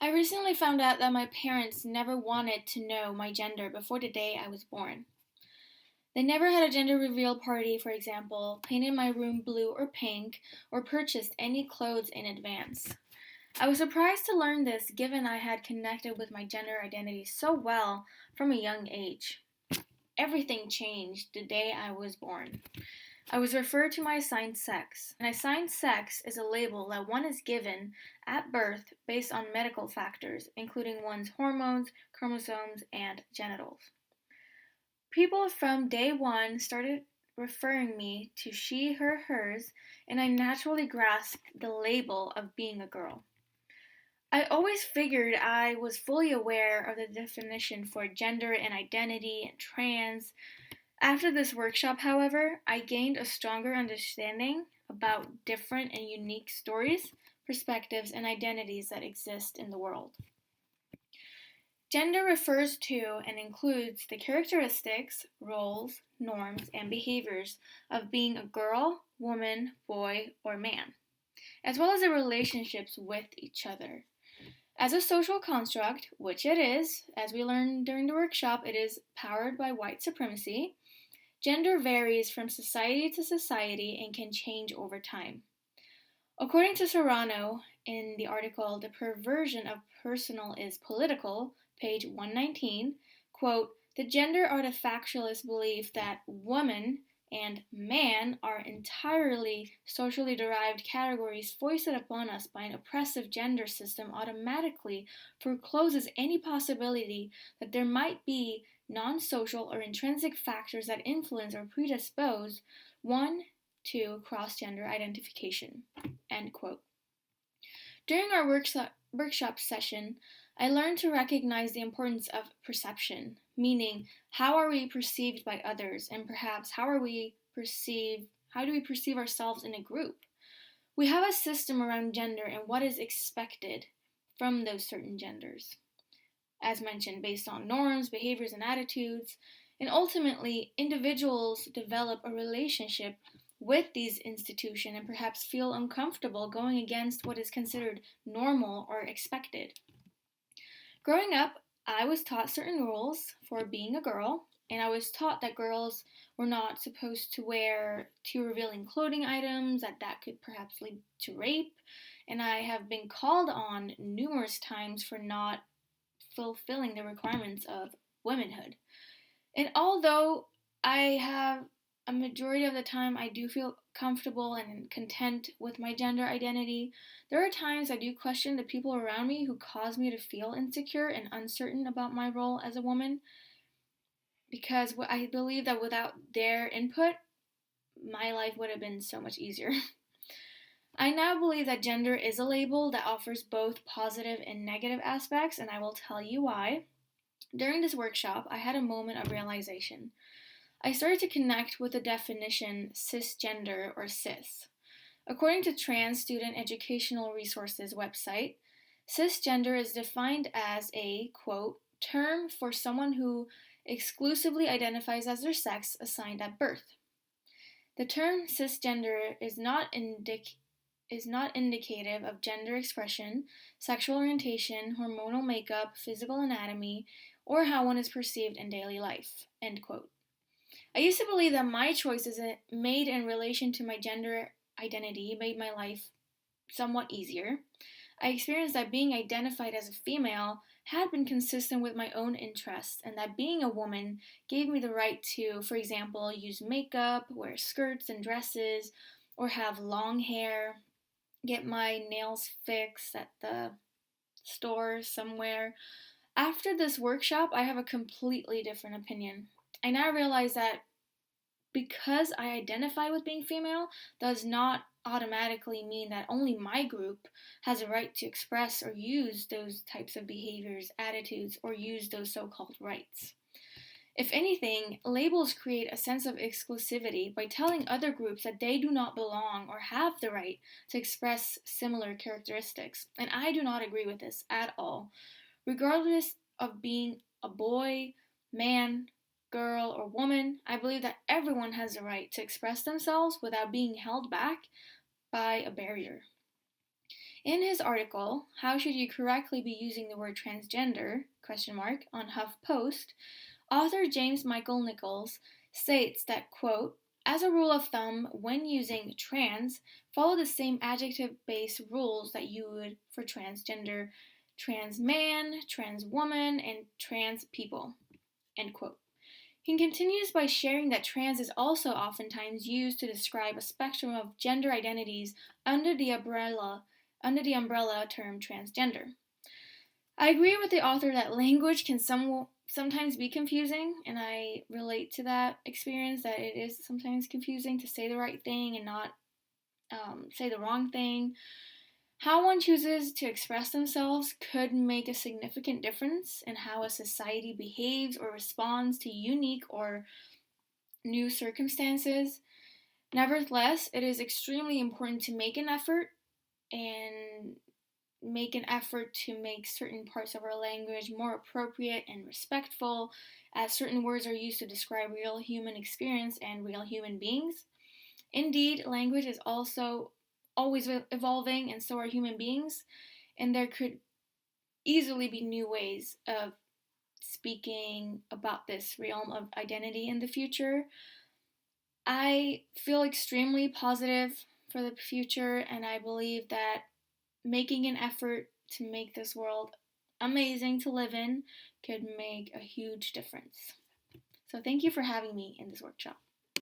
I recently found out that my parents never wanted to know my gender before the day I was born. They never had a gender reveal party, for example, painted my room blue or pink, or purchased any clothes in advance. I was surprised to learn this given I had connected with my gender identity so well from a young age. Everything changed the day I was born. I was referred to my assigned sex. An assigned sex is a label that one is given at birth based on medical factors, including one's hormones, chromosomes, and genitals. People from day one started referring me to she, her, hers, and I naturally grasped the label of being a girl. I always figured I was fully aware of the definition for gender and identity and trans. After this workshop, however, I gained a stronger understanding about different and unique stories, perspectives, and identities that exist in the world. Gender refers to and includes the characteristics, roles, norms, and behaviors of being a girl, woman, boy, or man, as well as the relationships with each other. As a social construct, which it is, as we learned during the workshop, it is powered by white supremacy. Gender varies from society to society and can change over time. According to Serrano, in the article The Perversion of Personal is Political, page 119, quote, the gender artifactualist belief that woman and man are entirely socially derived categories foisted upon us by an oppressive gender system automatically forecloses any possibility that there might be non-social or intrinsic factors that influence or predispose one to cross-gender identification. End quote. During our workshop session, I learned to recognize the importance of perception, meaning how are we perceived by others, and perhaps how do we perceive ourselves in a group? We have a system around gender and what is expected from those certain genders, as mentioned, based on norms, behaviors, and attitudes, and ultimately individuals develop a relationship with these institutions and perhaps feel uncomfortable going against what is considered normal or expected. Growing up, I was taught certain rules for being a girl, and I was taught that girls were not supposed to wear too revealing clothing items, that could perhaps lead to rape, and I have been called on numerous times for not fulfilling the requirements of womanhood. And although I have a majority of the time I do feel comfortable and content with my gender identity, there are times I do question the people around me who cause me to feel insecure and uncertain about my role as a woman because I believe that without their input, my life would have been so much easier. I now believe that gender is a label that offers both positive and negative aspects, and I will tell you why. During this workshop, I had a moment of realization. I started to connect with the definition cisgender or cis. According to Trans Student Educational Resources website, cisgender is defined as a, quote, term for someone who exclusively identifies as their sex assigned at birth. The term cisgender is not indicative of gender expression, sexual orientation, hormonal makeup, physical anatomy, or how one is perceived in daily life. End quote. I used to believe that my choices made in relation to my gender identity made my life somewhat easier. I experienced that being identified as a female had been consistent with my own interests, and that being a woman gave me the right to, for example, use makeup, wear skirts and dresses, or have long hair, get my nails fixed at the store somewhere. After this workshop, I have a completely different opinion. I now realize that because I identify with being female does not automatically mean that only my group has a right to express or use those types of behaviors, attitudes, or use those so called rights. If anything, labels create a sense of exclusivity by telling other groups that they do not belong or have the right to express similar characteristics, and I do not agree with this at all. Regardless of being a boy, man, girl, or woman, I believe that everyone has the right to express themselves without being held back by a barrier. In his article, How Should You Correctly Be Using the Word Transgender? On HuffPost, author James Michael Nichols states that, quote, as a rule of thumb, when using trans, follow the same adjective-based rules that you would for transgender, trans man, trans woman, and trans people, end quote. He continues by sharing that trans is also oftentimes used to describe a spectrum of gender identities under the umbrella term transgender. I agree with the author that language can sometimes be confusing, and I relate to that experience that it is sometimes confusing to say the right thing and not say the wrong thing. How one chooses to express themselves could make a significant difference in how a society behaves or responds to unique or new circumstances. Nevertheless, it is extremely important to make an effort to make certain parts of our language more appropriate and respectful, as certain words are used to describe real human experience and real human beings. Indeed, language is also always evolving, and so are human beings, and there could easily be new ways of speaking about this realm of identity in the future. I feel extremely positive for the future, and I believe that making an effort to make this world amazing to live in could make a huge difference. So, thank you for having me in this workshop.